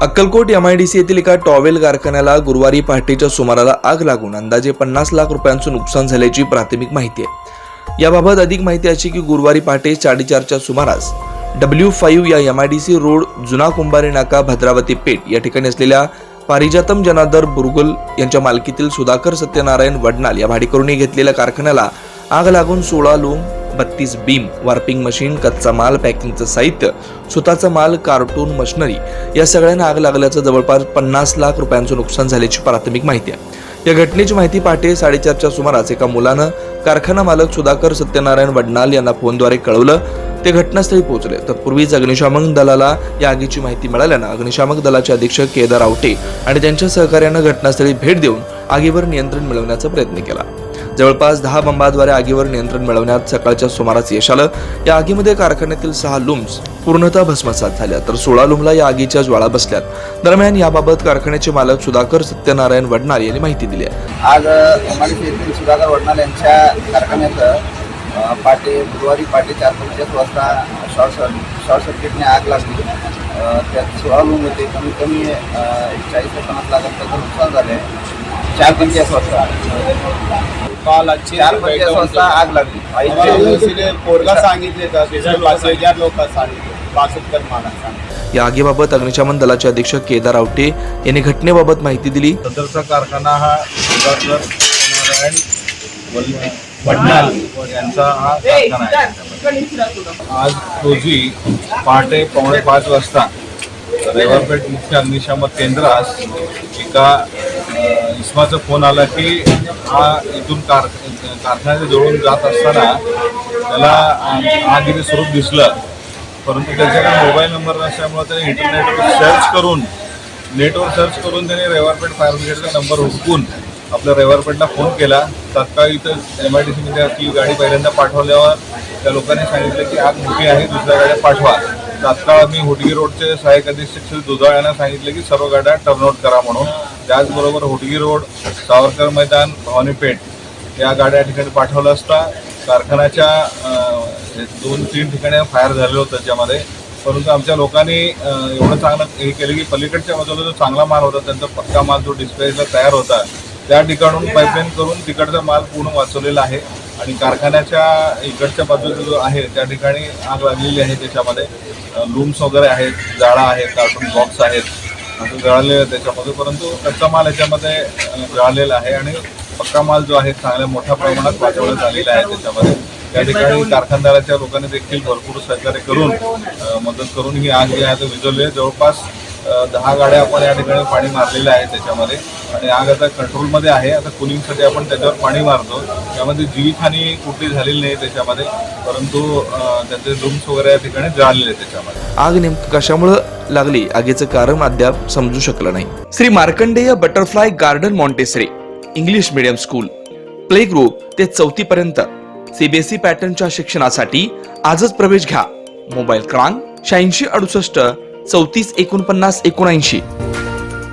Akkalkot MIDC येथील एका towel कारखान्याला गुरुवारी पहाटेच्या सुमाराला आग लागून अंदाजे 50 लाख रुपयांचं नुकसान झाल्याची प्राथमिक माहिती आहे। याबाबत अधिक माहिती अशी की गुरुवारी पहाटे 4:30च्या सुमारास W5 या एमआयडीसी रोड जुना कुंभारी नाका भद्रावती पेठ या ठिकाणी असलेल्या पारिजातम जनार्दन बुरगुल यांच्या मालकीतील सुधाकर सत्यनारायण वडनाल या भाडेकरूंनी घेतलेल्या कारखान्याला आग लागून 16 लूम, 32 बीम, वार्पिंग मशीन, कच्चा माल, पॅकिंगचं साहित्य, स्वतःचा माल, कार्टून, मशिनरी या सगळ्यांना आग लागल्याचं जवळपास 50 लाख रुपयांचं नुकसान झाल्याची प्राथमिक माहिती आहे। या घटनेची माहिती पहाटे 4:30च्या सुमारास एका मुलानं कारखाना मालक सुधाकर सत्यनारायण वडनाल यांना फोनद्वारे कळवलं। ते घटनास्थळी पोहोचले। तत्पूर्वीच अग्निशामक दलाला या आगीची माहिती मिळाल्यानं अग्निशामक दलाचे अधीक्षक केदार आवटे आणि त्यांच्या सहकार्यानं घटनास्थळी भेट देऊन आगीवर नियंत्रण मिळवण्याचा प्रयत्न केला। जवळपास 10 बंबाद्वारे आगीवर नियंत्रण मिळवण्यात सकाळच्या सुमारास यश आलं। या आगीमध्ये कारखान्यातील 6 लूम्स पूर्णतः भस्मसात झाल्या तर 16 लूमला या आगीच्या ज्वाळा बसल्यात। दरम्यान याबाबत कारखान्याचे मालक सुधाकर सत्यनारायण वडनाल यांनी माहिती दिली आहे। आज एमआयडीसी सुधाकर वडनाल यांच्या कारखान्यात गुरुवारी पहाटे 4:45 वाजता शॉर्ट सर्किटने आग लागली। त्यात 16 लूम होते। कमीत कमी 40 ते 50 लाखांचं नुकसान झाले। 4:45 वाजता काल 4:45 वाजता आग लागली। पोरला सांगितले तर 5,000 लोक सांगितले 75 माणसं। या आगीबाबत अग्निशमन दलाचे अधीक्षक केदार आवटे यांनी घटनेबाबत माहिती दिली। सदरचा कारखाना हा सुधाकर नारायण वडनाल यांचा हा कारखाना आहे। आज रोजी पहाटे 4:45 वाजता रेवापेठ मुख्य अग्निशामक केंद्रास एका इसमाचा फोन आला की हा इथून कारखान्याच्या जवळून जात असताना त्याला आगीचे स्वरूप दिसलं, परंतु त्याच्याकडे मोबाईल नंबर नसल्यामुळे त्याने नेटवर सर्च करून त्याने रेवापेठ फायर ब्रिगेडचा नंबर हुडकून आपल्या रेवापेठला फोन केला। तात्काळ इथं एमआयडीसीमध्ये ती गाडी पहिल्यांदा पाठवल्यावर त्या लोकांनी सांगितलं की आग मोठी आहे, दुसऱ्या गाड्या पाठवा। तात्काळ आम्ही होटगी रोडचे सहाय्यक अधीक्षक दुधाळ यांना सांगितले की सर्व गाड्या टर्नआउट करा म्हणून। त्याचबरोबर होटगी रोड, सावरकर मैदान, भवानी पेठ या गाड्या ठिकाणी पाठवलं असता कारखान्याच्या 2-3 ठिकाणी फायर झालेलं होतं त्याच्यामध्ये। परंतु आमच्या लोकांनी एवढं चांगलं हे केलं की पलीकडच्या बाजूला जो चांगला माल होता त्यांचा पक्का माल जो डिस्प्लेला तयार होता त्या ठिकाणून पाईपलाईन करून तिकडचा माल पूर्ण वाचवलेला आहे आणि कारखान्याच्या इकडच्या बाजूला जो आहे त्या ठिकाणी आग लागलेली आहे। त्याच्यामध्ये लूम्स वगैरे आहेत, जाळा आहे, कार्टून बॉक्स आहेत, असं जळालेलं आहे त्याच्यामध्ये। परंतु कच्चा माल याच्यामध्ये जळालेला आहे आणि पक्का माल जो आहे चांगल्या मोठ्या प्रमाणात वाचवण्यात आलेला आहे त्याच्यामध्ये। त्या ठिकाणी कारखानदाराच्या लोकांनी देखील भरपूर सहकार्य करून मदत करून ही आग जी आहे विझवली आहे। जवळपास 10 गाड्या आपण या ठिकाणी पाणी मारलेलं आहे त्याच्यामध्ये आणि आग आता कंट्रोलमध्ये आहे। आता कुलिंगसाठी आपण त्याच्यावर पाणी मारतो। त्यामध्ये जीवितहानी कुठली झालेली नाही त्याच्यामध्ये, परंतु त्यांचे लूम्स वगैरे या ठिकाणी जळालेले त्याच्यामध्ये। आग नेमकं कशामुळे लागली आगीचं कारण अद्याप समजू शकलं नाही। Shri Markandey butterfly garden Montessori English medium school play group ते 4थी पर्यंत सीबीएसई पॅटर्नच्या शिक्षणासाठी आजच प्रवेश घ्या। मोबाईल क्रमांक 8668 34 49 79।